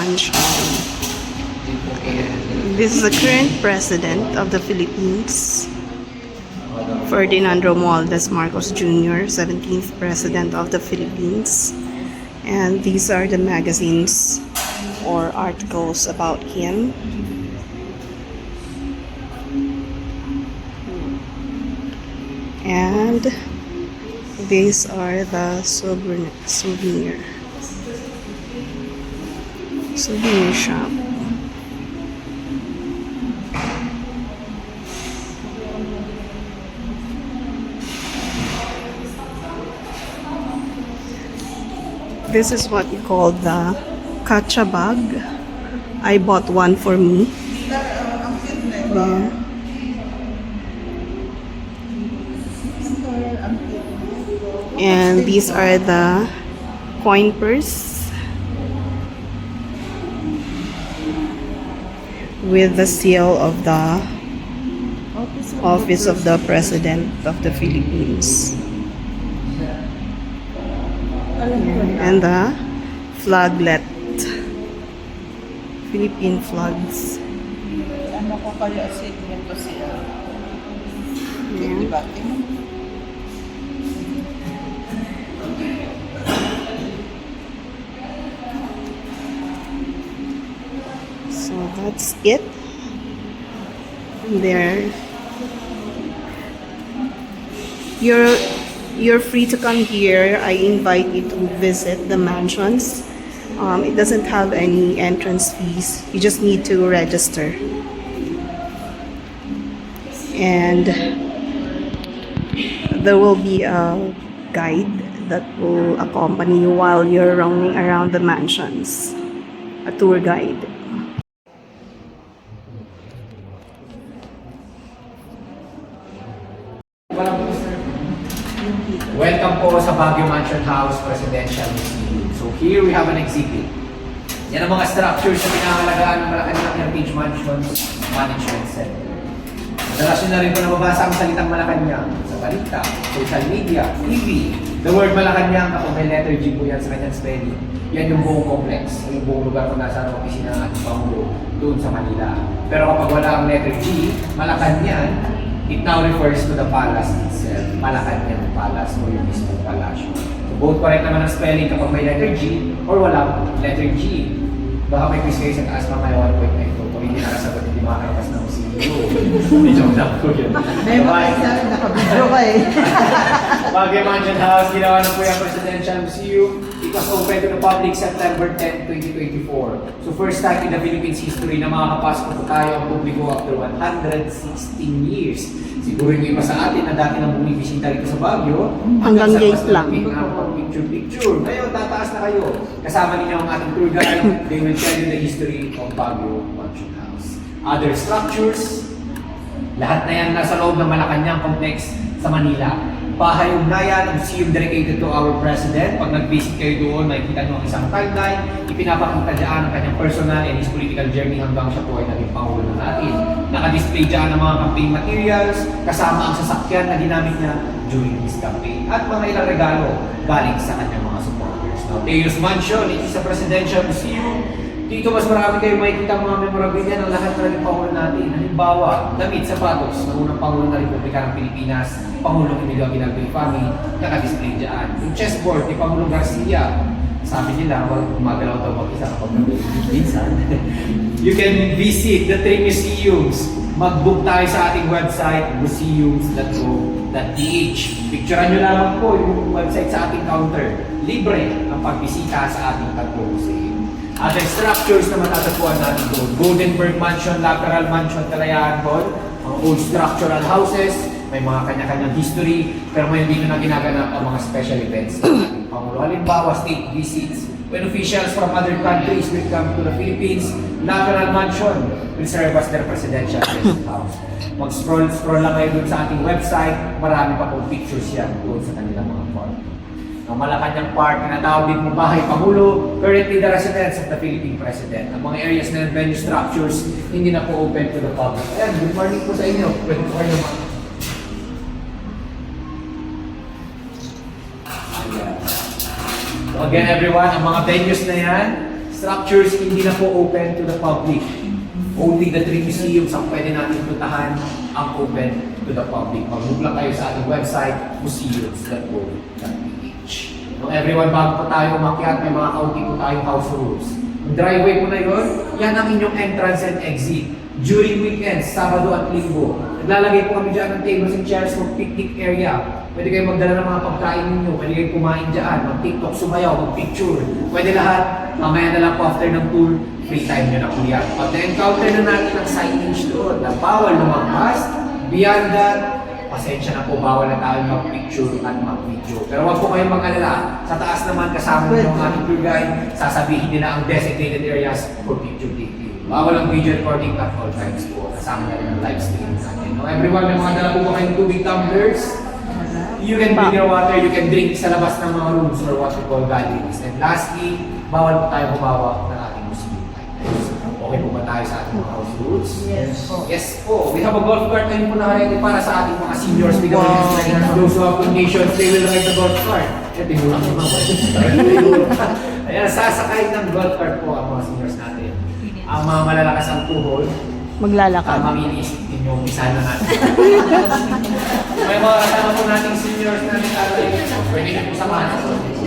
mansion. This is the current president of the Philippines, Ferdinand Romualdez Marcos Jr., 17th president of the Philippines. And these are the magazines or articles about him. And these are the souvenir shop. This is what you call the kacha bag. I bought one for me. Yeah. And these are the coin purse with the seal of the Office of the President of the Philippines. And the flaglet, Philippine flags. Ano ko kaya segment ko siya? Yeah. Diba? So that's it. There. You're free to come here. I invite you to visit the mansions. It doesn't have any entrance fees. You just need to register. And there will be a guide that will accompany you while you're roaming around the mansions. A tour guide. Welcome po sa Baguio Mansion House Presidential Museum. So here we have an exhibit. Yan ang mga structures na pinangalagaan ng Malacanang Heritage Mansion Management Center. Madalas nyo na rin po nababasa ang salitang Malacanang sa balita, social media, TV. The word Malacanang, kapag may letter G po yan sa kanyang spelling. Yan yung buong complex, yung buong lugar kung nasa ang opisina ng ating Pangulo doon sa Manila. Pero kapag wala ang letter G, Malacanang, it now refers to the palace itself, Malacanang Palace o yung mismong palasyo. So both correct naman ang spelling kapag may letter G or walang letter G. Baka may quiz kayo sa taas mamaya 1 point na ito. Kung hindi nakasagot, hindi makakarapas ng CEO. Joke lang po yun. May mga isa, nakabidyo ka eh. Baguio Mansion House, ginawa na po yung Presidential Museum. It was opened to the public September 10, 2024. So first time in the Philippines history na makakapasok po tayo ang publiko after 116 years. Siguro yung iba sa atin na dati nang bumibisita rito sa Baguio, Hanggang gate lang. Picture. Ngayon, tataas na kayo. Kasama ninyo ang ating tour guide. They will tell you the history of Baguio Mansion House. Other structures, lahat na yan nasa loob ng Malacanang Complex sa Manila. Bahay Ugnayan, museum dedicated to our president. Pag nag-visit kayo doon, makikita nyo ang isang timeline. Ipinapakita dyan ang kanyang personal and his political journey hanggang siya po ay naging Pangulo na natin. Naka-display dyan ang mga campaign materials, kasama ang sasakyan na ginamit niya during his campaign. At mga ilang regalo galing sa kanyang mga supporters. Now, Teos Mansion, it is a presidential museum. Dito mas marami kayo makikita mga memorabilia ng lahat na naging Pangulo natin. Halimbawa, damit, sapatos ng unang Pangulo ng Republika ng Pilipinas, Pangulong Emilio Aguinaldo Infante, naka-display dyan. Yung chessboard ni Pangulong Garcia, sabi nila, gumagalaw daw mag-isa kapag minsan. You can visit the 3 museums. Mag-book tayo sa ating website, museums.go.ph. Picturean nyo lamang po yung website sa ating counter. Libre ang pagbisita sa ating tatlong museum. Other structures na matatagpuan natin doon. Goldenberg Mansion, Lateral Mansion, Kalayaan Hall, mga old structural houses, may mga kanya-kanyang history, pero ngayon dito na ginaganap ang mga special events ng ating Pangulo. Halimbawa, state visits. When officials from other countries will come to the Philippines, Lateral Mansion will serve as their presidential guest house. Mag-scroll lang kayo doon sa ating website, marami pa pong pictures yan doon sa kanilang mga kwarto. Ang Malacanang Park, tinatawag din mo Bahay Pangulo, currently the residence of the Philippine President. Ang mga areas na venue structures, hindi na po open to the public. Ayan, good morning po sa inyo. Pwede po kayo So again everyone, ang mga venues na yan, structures hindi na po open to the public. Only the three museums ang pwede natin puntahan ang open to the public. Mag-book lang kayo sa ating website, museums.go.ph. No, everyone, bago pa tayo umakyat, may mga kaunti po tayong house rules. Yung driveway po na yun, yan ang inyong entrance and exit. During weekends, Sabado at Linggo, naglalagay po kami dyan ng tables and chairs for picnic area. Pwede kayo magdala ng mga pagkain ninyo, pwede kayo kumain dyan, mag-tiktok, sumayaw, mag-picture. Pwede lahat, mamaya na lang po after ng tour, free time nyo na po yan. Pag na-encounter na natin ang signage doon na bawal lumagpas, beyond that, pasensya na po, bawal na tayo mag-picture at mag-video. Pero wag po kayong mag-alala. Sa taas naman, kasama nyo ang ating tour guide, sasabihin nila ang designated areas for picture taking. Bawal ang video recording at all times po. Kasama na rin ang live stream natin. No, everyone, may mga dala po ba kayong tubig tumblers? You can bring your water, you can drink sa labas ng mga rooms or what we call galleries. And lastly, bawal po tayo humawak ng ating museum items. Okay po ba tayo sa ating mga house rules? Yes po. Yes po. We have a golf cart na yun po na-ready para sa ating mga seniors. Those who have conditions, they will ride the golf cart. Eh, tinulak mo naman. Ayan, sasakay ng golf cart po ang mga seniors natin. Ang mga malalakas ang tuhod, Maglalakad. iniisip din yung isa na natin. May mga kasama po nating seniors natin, pwede nyo po samahan.